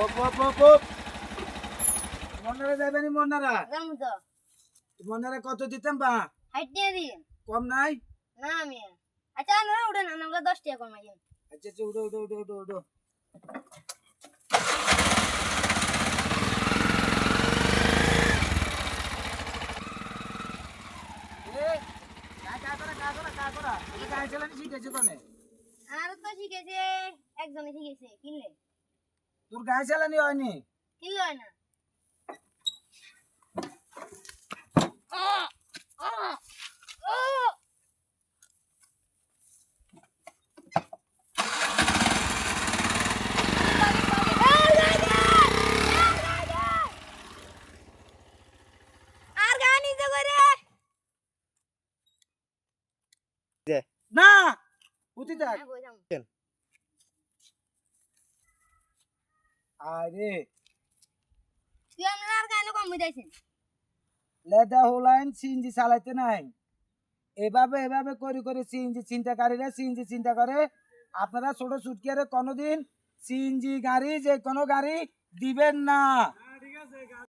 ওপ ওপ ওপ ওপ মন্নারা যাবেনি মন্নারা যাবো তো। মন্নারা কত দিতাম বা হাইটিয়ে দিন। কম নাই না আমি। আচ্ছা না উঠেন আমরা 10 টাকা কমাই দিন। আচ্ছা আচ্ছা উঠো উঠো উঠো উঠো উঠো আর তো শিখেছে একজনে শিখেছে কিনলে তোর গায়ে চালানি হয়নি কিনলে হয় না আর গানি তো করে না উঠি থাক আরে তুই আমরা আর গানি কম বুঝাইছেন লেদা হোলাইন সিএনজি চালাইতে নাই এভাবে এভাবে করে করে সিএনজি চিন্তাকারীরা সিএনজি চিন্তা করে আপনারা ছোট সুটকিয়ারে কোনোদিন সিএনজি গাড়ি যে কোনো গাড়ি দিবেন না।